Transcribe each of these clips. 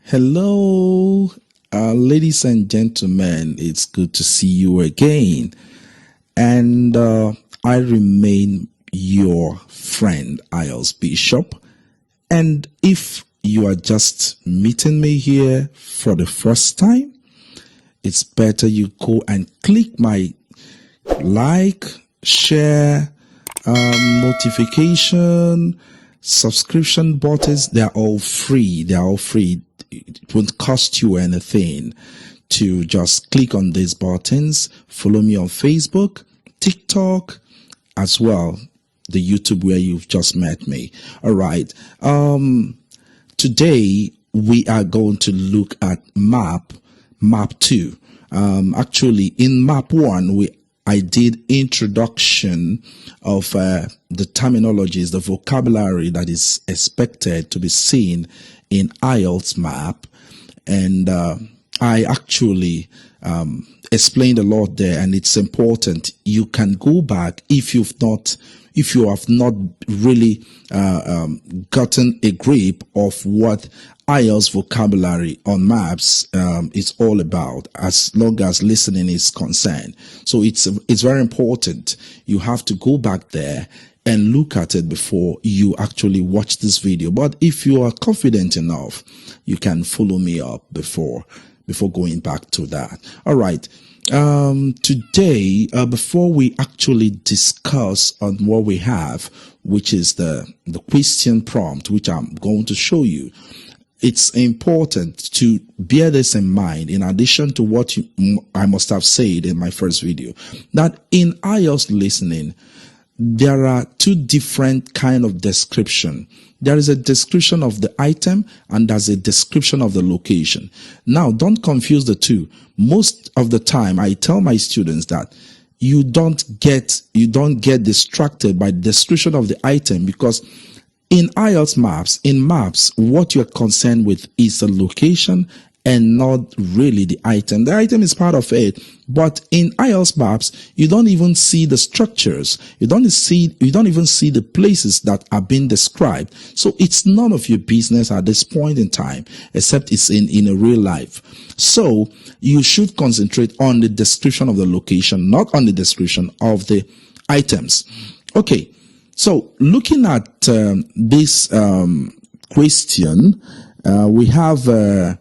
Hello, ladies and gentlemen. It's good to see you again. And I remain your friend, Ielts Bishop. And if you are just meeting me here for the first time, it's better you go and click my like, share, notification, subscription buttons. They're all free. It won't cost you anything to just click on these buttons. Follow me on Facebook, TikTok, as well, the YouTube where you've just met me. All right. Today we are going to look at map 2. Actually, in map 1, I did introduction of the terminologies, the vocabulary that is expected to be seen in Ielts map, and I actually explained a lot there, and it's important. You can go back if you have not really gotten a grip of what Ielts vocabulary on maps is all about, as long as listening is concerned. So it's very important. You have to go back there and look at it before you actually watch this video. But if you are confident enough, you can follow me up before going back to that. All right. Today, before we actually discuss on what we have, which is the question prompt, which I'm going to show you, it's important to bear this in mind, in addition to what I must have said in my first video, that in Ielts listening, there are two different kind of description. There is a description of the item and there's a description of the location. Now, don't confuse the two. Most of the time, I tell my students that you don't get distracted by the description of the item, because in Ielts maps, what you're concerned with is the location and not really the item. The item is part of it, but in Ielts maps, you don't even see the structures. You don't even see the places that are being described. So it's none of your business at this point in time, except it's in a real life. So you should concentrate on the description of the location, not on the description of the items. Okay. So looking at this question, we have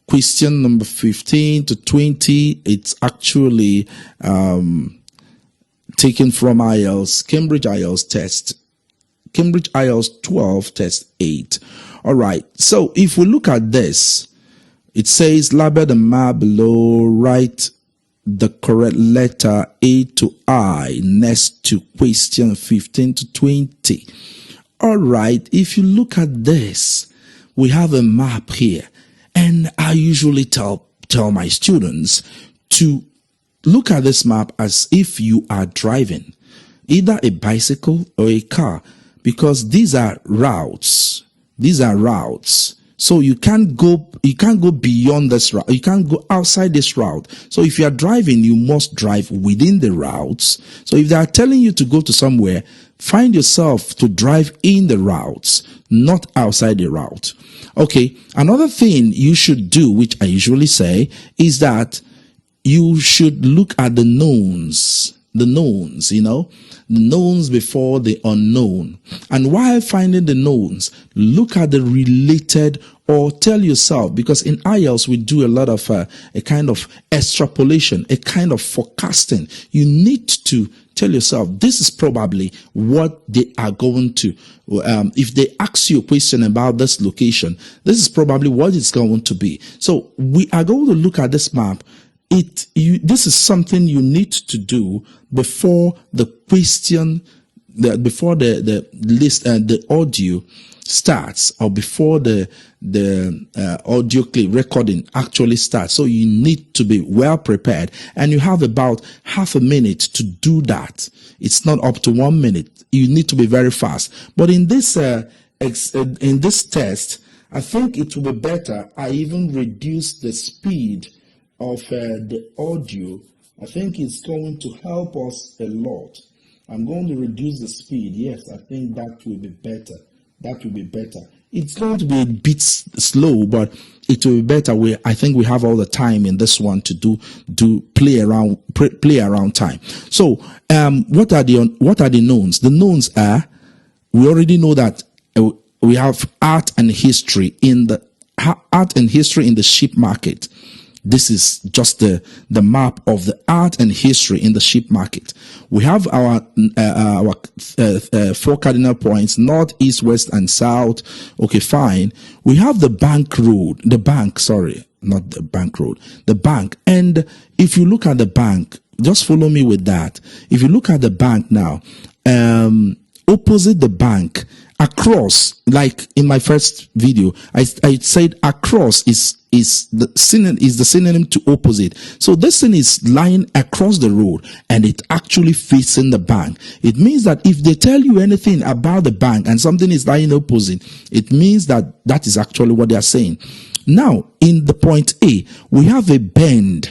question number 15 to 20. It's actually taken from Ielts, Cambridge Ielts test, Cambridge Ielts 12 test 8. All right. So if we look at this, it says label the map below, write the correct letter A to I next to question 15 to 20. All right. If you look at this, we have a map here. And I usually tell my students to look at this map as if you are driving either a bicycle or a car, because these are routes. So you can't go beyond this route. You can't go outside this route. So if you are driving, you must drive within the routes. So if they are telling you to go to somewhere, find yourself to drive in the routes, not outside the route. Okay. Another thing you should do, which I usually say, is that you should look at the knowns, the knowns before the unknown. And while finding the knowns, look at the related, or tell yourself, because in Ielts we do a lot of a kind of extrapolation, a kind of forecasting. You need to tell yourself, this is probably what they are going to, if they ask you a question about this location, this is probably what it's going to be. So we are going to look at this map. This is something you need to do before the question, before the list and the audio starts, or before the audio clip recording actually starts. So you need to be well prepared, and you have about half a minute to do that. It's not up to 1 minute. You need to be very fast. But in this test, I think it will be better. I even reduce the speed of the audio. I think it's going to help us a lot. I'm going to reduce the speed. Yes, I think that will be better. That will be better. It's going to be a bit slow, but it will be better. I think we have all the time in this one to do play around time. So what are the knowns? The knowns are, we already know that we have art and history in the sheep market. This is just the map of the art and history in the sheep market. We have our 4 cardinal points: north, east, west, and south. Okay, fine. We have the bank. And if you look at the bank, just follow me with that. If you look at the bank now, opposite the bank, across, like in my first video, I said across is the synonym to opposite. So this thing is lying across the road and it actually facing the bank. It means that if they tell you anything about the bank and something is lying opposite, it means that is actually what they are saying. Now, in the point A, we have a bend.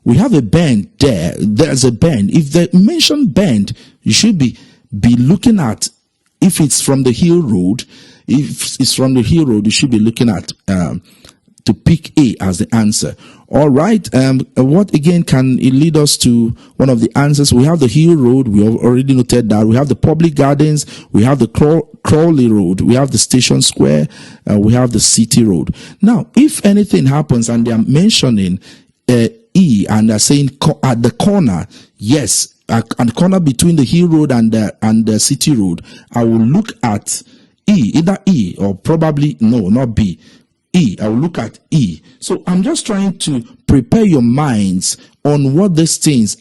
We have a bend there. There's a bend. If they mention bend, you should be looking at, if it's from the hill road, you should be looking at to pick A as the answer. All right. What again can it lead us to one of the answers? We have the hill road. We have already noted that. We have the public gardens. We have the Crawley road. We have the station square. We have the city road. Now, if anything happens and they are mentioning E and they're saying at the corner, yes, at the corner between the hill road and the city road, I will look at E, either E or probably no, not B. E. I will look at E. So I'm just trying to prepare your minds on what these things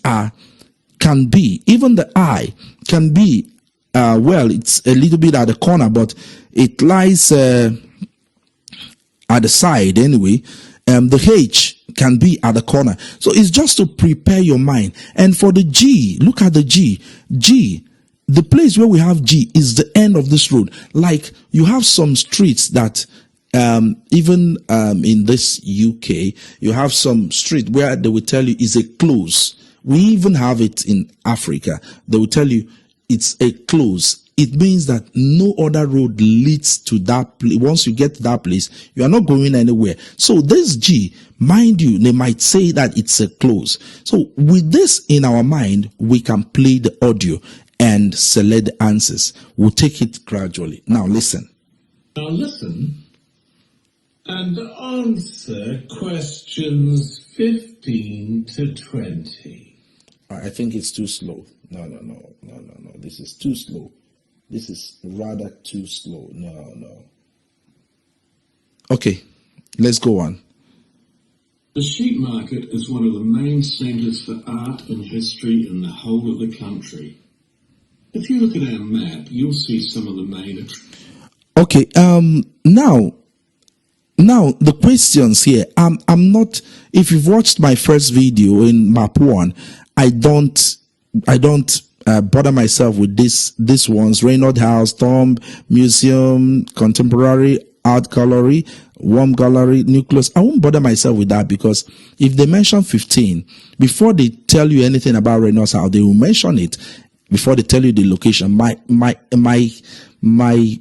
can be. Even the I can be, it's a little bit at the corner, but it lies at the side anyway. The H can be at the corner. So it's just to prepare your mind. And for the G, look at the G. G, the place where we have G is the end of this road. Like you have some streets that even in this UK, you have some street where they will tell you is a close. We even have it in Africa. They will tell you it's a close. It means that no other road leads to that place. Once you get to that place, you are not going anywhere. So this G, mind you, they might say that it's a close. So with this in our mind, we can play the audio and select the answers. We'll take it gradually. Now listen. Now listen and answer questions 15 to 20. I think it's too slow. No. This is too slow. This is rather too slow. No. Okay, let's go on. The sheep market is one of the main centres for art and history in the whole of the country. If you look at our map, you'll see some of the main... Okay, now the questions here, I'm not, if you've watched my first video in map 1, I don't bother myself with these ones: Reynolds House, Tomb, Museum, Contemporary Art Gallery, Warm Gallery, Nucleus. I won't bother myself with that, because if they mention 15, before they tell you anything about Reynolds House, they will mention it before they tell you the location. My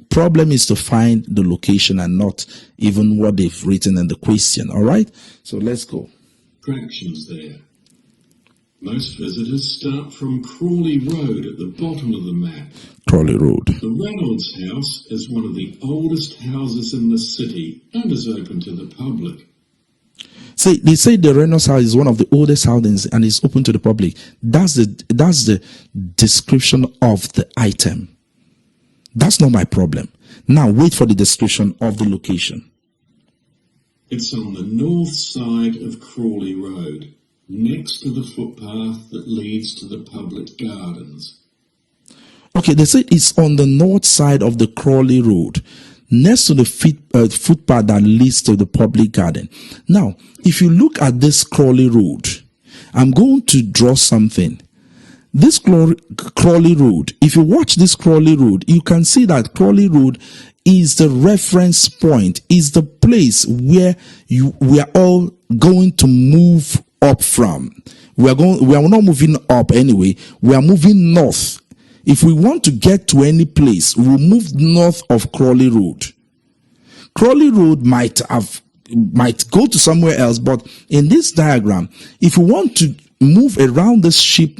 problem is to find the location and not even what they've written in the question. All right, so let's go. Attractions there. Most visitors start from Crawley Road at the bottom of the map. Crawley Road. The Reynolds House is one of the oldest houses in the city and is open to the public. See, they say the Reynolds House is one of the oldest houses and is open to the public. That's the description of the item. That's not my problem. Now wait for the description of the location. It's on the north side of Crawley Road, next to the footpath that leads to the public gardens. Okay, they say it's on the north side of the Crawley Road, next to the footpath that leads to the public garden. Now, if you look at this Crawley Road, I'm going to draw something. This Crawley Road, if you watch this Crawley Road, you can see that Crawley Road is the reference point, is the place where we are all going to move up from. We are not moving up anyway. We are moving north. If we want to get to any place, we'll move north of Crawley Road. Crawley Road might go to somewhere else, but in this diagram, if you want to move around this sheep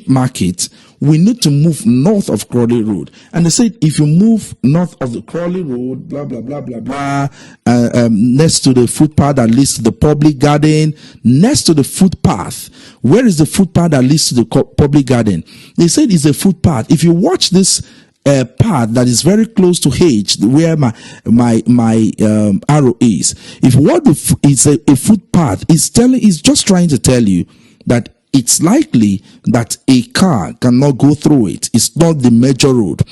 market, we need to move north of Crawley Road. And they said if you move north of the Crawley Road, blah blah blah blah blah, next to the footpath that leads to the public garden, next to the footpath. Where is the footpath that leads to the public garden? They said it's a footpath. If you watch this path that is very close to H, where my arrow is, if what is a footpath, is just trying to tell you that it's likely that a car cannot go through it. It's not the major road.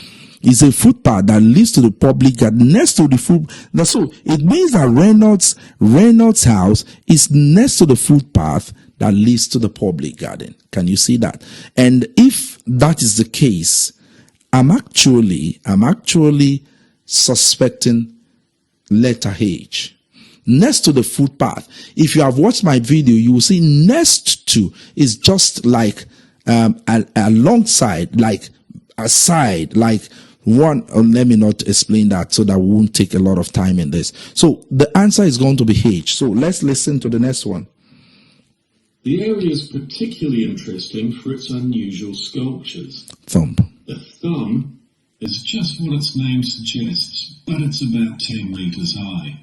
It's a footpath that leads to the public garden next to the foot. So it means that Reynolds' house is next to the footpath that leads to the public garden. Can you see that? And if that is the case, I'm actually suspecting letter H. Next to the footpath. If you have watched my video, you will see next to is just like alongside, like a side, like one. Let me not explain that so that we won't take a lot of time in this. So the answer is going to be H. So let's listen to the next one. The area is particularly interesting for its unusual sculptures. Thumb. The thumb is just what its name suggests, but it's about 10 meters high.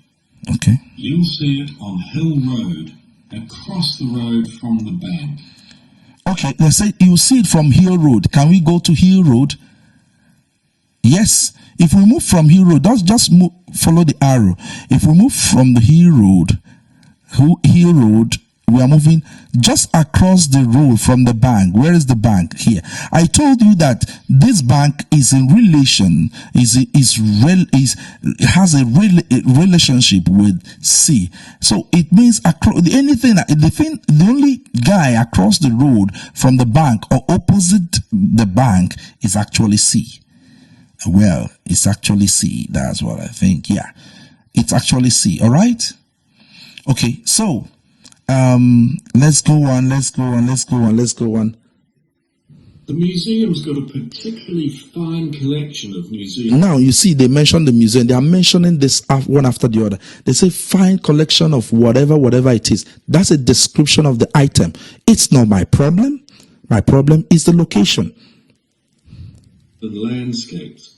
Okay. You'll see it on Hill Road, across the road from the bank. Okay, let's say you see it from Hill Road. Can we go to Hill Road? Yes. If we move from Hill Road, just move, follow the arrow. If we move from the Hill Road, we are moving just across the road from the bank. Where is the bank? Here. I told you that this bank is in relation, has a relationship with C. So it means the only guy across the road from the bank or opposite the bank is actually C. Well, it's actually C. That's what I think. Yeah, it's actually C. All right. Okay. So. Let's go on. The museum's got a particularly fine collection of museums. Now, you see, they mention the museum. They are mentioning this one after the other. They say fine collection of whatever it is. That's a description of the item. It's not my problem. My problem is the location. The landscapes.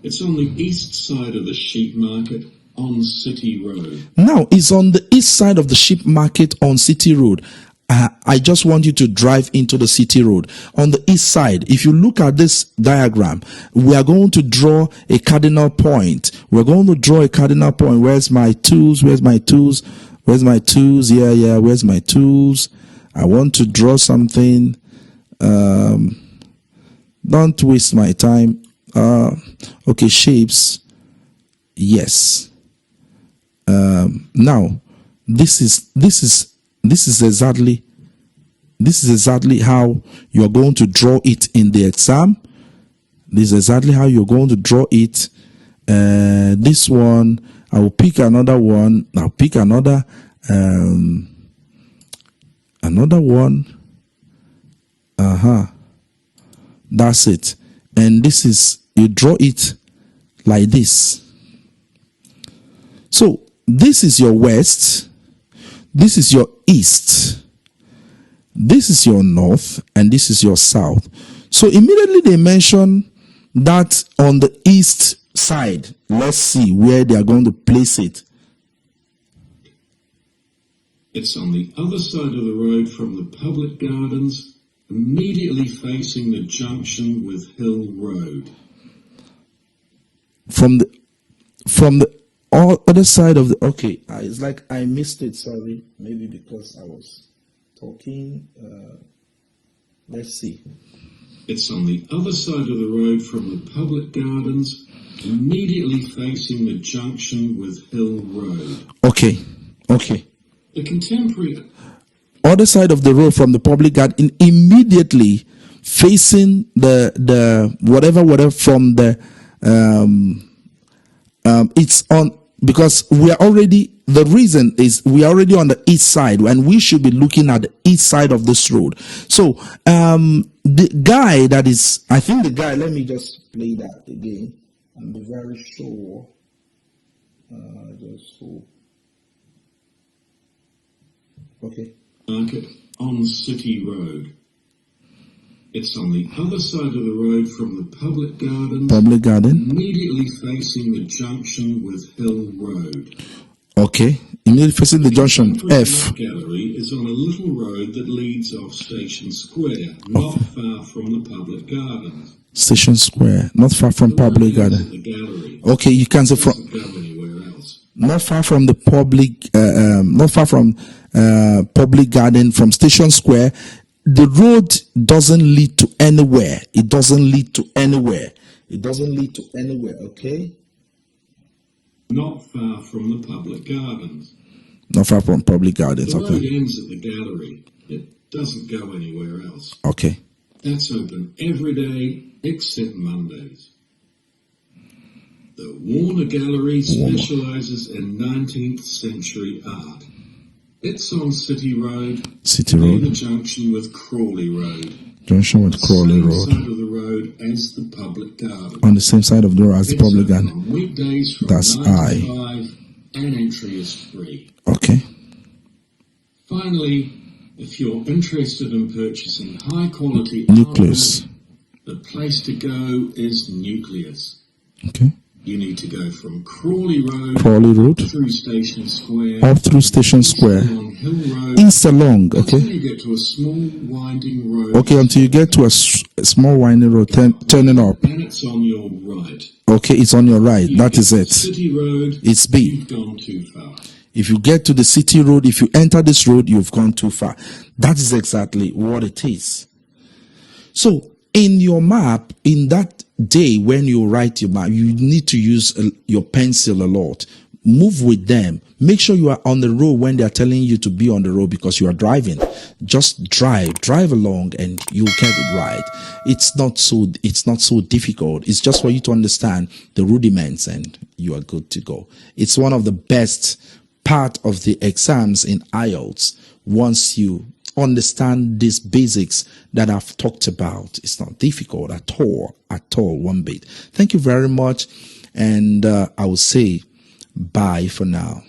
It's on the east side of the sheep market on City Road. Now, it's on the east side of the sheep market on City Road. I just want you to drive into the City Road. On the east side, if you look at this diagram, we are going to draw a cardinal point. We're going to draw a cardinal point. Where's my tools? Yeah, where's my tools? I want to draw something. Don't waste my time. Okay, shapes. Yes. Now, this is exactly how you are going to draw it in the exam. This is exactly how you're going to draw it. This one, I will pick another one. I'll pick another one. That's it. And this is, you draw it like this. So this is your west, this is your east, this is your north, and this is your south. So immediately they mention that on the east side. Let's see where they are going to place it. It's on the other side of the road from the public gardens, immediately facing the junction with Hill Road. From the other side of the, okay, it's like I missed it, sorry, maybe because I was talking. Let's see. It's on the other side of the road from the public gardens, immediately facing the junction with Hill Road. Okay. The contemporary Other side of the road from the public garden, immediately facing the whatever from the it's on, because we are already, the reason is we are already on the east side and we should be looking at the east side of this road. So the guy that is, I think the guy, let me just play that again and be very sure. _4. Okay. Market on City Road. It's on the other side of the road from the public garden. Public garden. Immediately facing the junction with Hill Road. Okay. Immediately facing the junction F. The gallery is on a little road that leads off Station Square, not far from the public gardens. Station Square, not far from public garden. Okay, you can say from not far from the public, not far from public garden, from Station Square. The road doesn't lead to anywhere. It doesn't lead to anywhere. It doesn't lead to anywhere. Okay. Not far from the public gardens. Not far from public gardens. The road Okay. ends at the gallery. It doesn't go anywhere else. Okay. That's open every day except Mondays. The Warner Gallery specializes in 19th century art. It's on City Road, City near Road. the junction with Crawley Road. Junction with Crawley Same Road. side of the road as the public garden. On the same side of the road as the It's public open garden. on weekdays from That's 9 to I. 5, and entry is free. Okay. Finally, if you're interested in purchasing high quality Nucleus. art, the place to go is Nucleus. Okay. You need to go from Crawley Road, Crawley Road. through Station Square, Up through Station Square. along Hill Road, East along. until Okay. you get to a small winding road. Okay, until you get to a small winding road, turning up. And it's on your right. Okay, it's on your right. You That get is to it. City Road, It's B. you've gone too far. If you get to the city road, if you enter this road, you've gone too far. That is exactly what it is. So, in your map, in that day when you write your map, you need to use your pencil a lot. Move with them. Make sure you are on the road when they are telling you to be on the road because you are driving. Just drive along and you'll get it right. It's not so difficult. It's just for you to understand the rudiments and you are good to go. It's one of the best part of the exams in Ielts. Once you understand these basics that I've talked about, it's not difficult at all, one bit. Thank you very much. And I will say bye for now.